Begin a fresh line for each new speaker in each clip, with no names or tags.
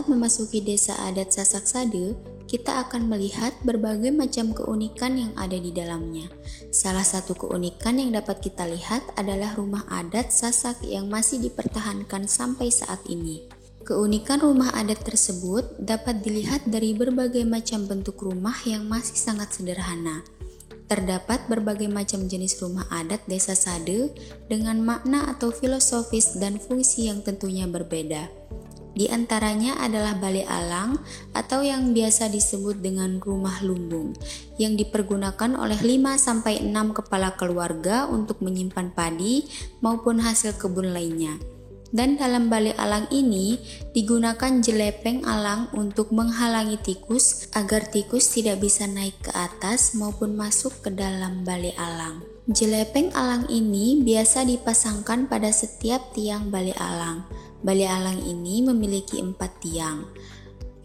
Saat memasuki desa adat Sasak Sade, kita akan melihat berbagai macam keunikan yang ada di dalamnya. Salah satu keunikan yang dapat kita lihat adalah rumah adat Sasak yang masih dipertahankan sampai saat ini. Keunikan rumah adat tersebut dapat dilihat dari berbagai macam bentuk rumah yang masih sangat sederhana. Terdapat berbagai macam jenis rumah adat desa Sade dengan makna atau filosofis dan fungsi yang tentunya berbeda. Di antaranya adalah balai alang atau yang biasa disebut dengan rumah lumbung yang dipergunakan oleh 5-6 kepala keluarga untuk menyimpan padi maupun hasil kebun lainnya. Dan dalam balai alang ini digunakan jelepeng alang untuk menghalangi tikus agar tikus tidak bisa naik ke atas maupun masuk ke dalam balai alang. Jelepeng alang ini biasa dipasangkan pada setiap tiang balai alang. Balai alang ini memiliki 4 tiang.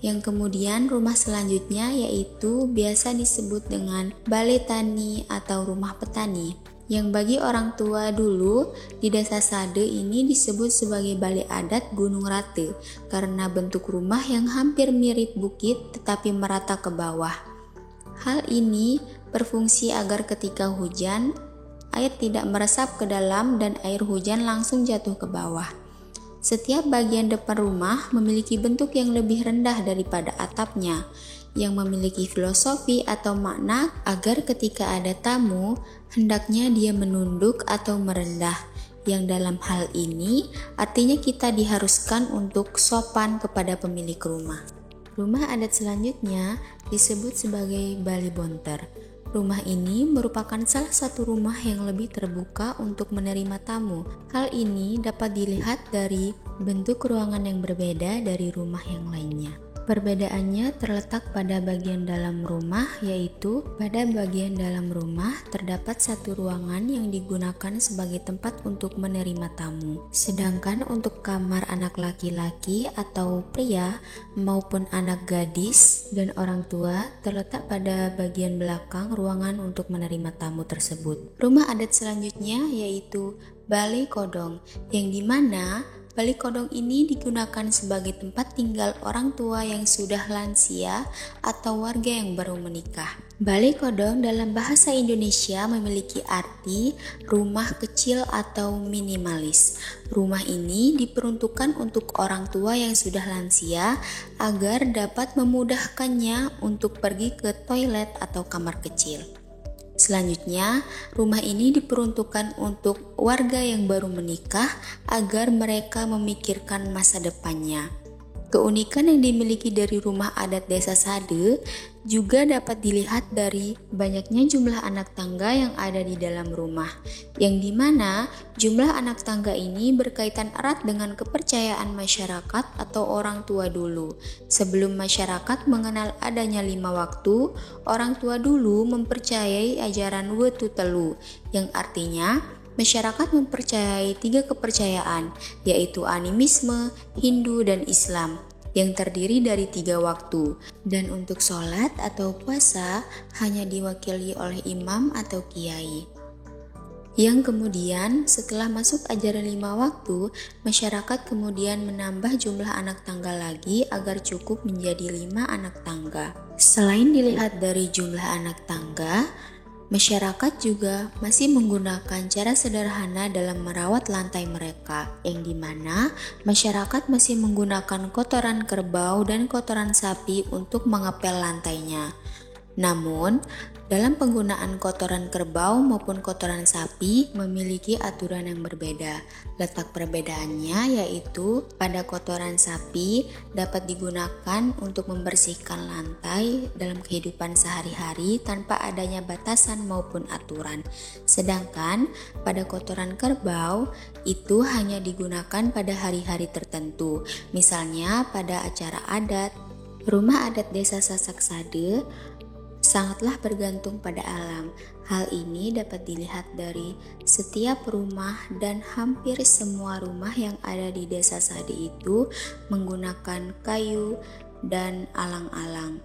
Yang kemudian rumah selanjutnya yaitu biasa disebut dengan balai tani atau rumah petani. Yang bagi orang tua dulu di desa Sade ini disebut sebagai balai adat Gunung Rate karena bentuk rumah yang hampir mirip bukit tetapi merata ke bawah. Hal ini berfungsi agar ketika hujan, air tidak meresap ke dalam dan air hujan langsung jatuh ke bawah. Setiap bagian depan rumah memiliki bentuk yang lebih rendah daripada atapnya, yang memiliki filosofi atau makna agar ketika ada tamu, hendaknya dia menunduk atau merendah, yang dalam hal ini artinya kita diharuskan untuk sopan kepada pemilik rumah. Rumah adat selanjutnya disebut sebagai Balai Bonter. Rumah ini merupakan salah satu rumah yang lebih terbuka untuk menerima tamu. Hal ini dapat dilihat dari bentuk ruangan yang berbeda dari rumah yang lainnya. Perbedaannya terletak pada bagian dalam rumah, yaitu pada bagian dalam rumah terdapat satu ruangan yang digunakan sebagai tempat untuk menerima tamu. Sedangkan untuk kamar anak laki-laki atau pria maupun anak gadis dan orang tua terletak pada bagian belakang ruangan untuk menerima tamu tersebut. Rumah adat selanjutnya yaitu Balai Kodong, yang dimana Balai Kodong ini digunakan sebagai tempat tinggal orang tua yang sudah lansia atau warga yang baru menikah. Balai Kodong dalam bahasa Indonesia memiliki arti rumah kecil atau minimalis. Rumah ini diperuntukkan untuk orang tua yang sudah lansia agar dapat memudahkannya untuk pergi ke toilet atau kamar kecil. Selanjutnya, rumah ini diperuntukkan untuk warga yang baru menikah agar mereka memikirkan masa depannya. Keunikan yang dimiliki dari rumah adat desa Sade juga dapat dilihat dari banyaknya jumlah anak tangga yang ada di dalam rumah, yang dimana jumlah anak tangga ini berkaitan erat dengan kepercayaan masyarakat atau orang tua dulu. Sebelum masyarakat mengenal adanya 5 waktu, orang tua dulu mempercayai ajaran Wetu Telu, yang artinya masyarakat mempercayai 3 kepercayaan, yaitu animisme, Hindu, dan Islam, yang terdiri dari 3 waktu. Dan untuk sholat atau puasa hanya diwakili oleh imam atau kiai. Yang kemudian setelah masuk ajaran 5 waktu, masyarakat kemudian menambah jumlah anak tangga lagi agar cukup menjadi 5 anak tangga. Selain dilihat dari jumlah anak tangga, masyarakat juga masih menggunakan cara sederhana dalam merawat lantai mereka, yang dimana masyarakat masih menggunakan kotoran kerbau dan kotoran sapi untuk mengepel lantainya. Namun, dalam penggunaan kotoran kerbau maupun kotoran sapi memiliki aturan yang berbeda. Letak perbedaannya yaitu pada kotoran sapi dapat digunakan untuk membersihkan lantai dalam kehidupan sehari-hari tanpa adanya batasan maupun aturan. Sedangkan pada kotoran kerbau itu hanya digunakan pada hari-hari tertentu, misalnya pada acara adat. Rumah adat desa Sasak Sade sangatlah bergantung pada alam. Hal ini dapat dilihat dari setiap rumah dan hampir semua rumah yang ada di desa Sade itu menggunakan kayu dan alang-alang.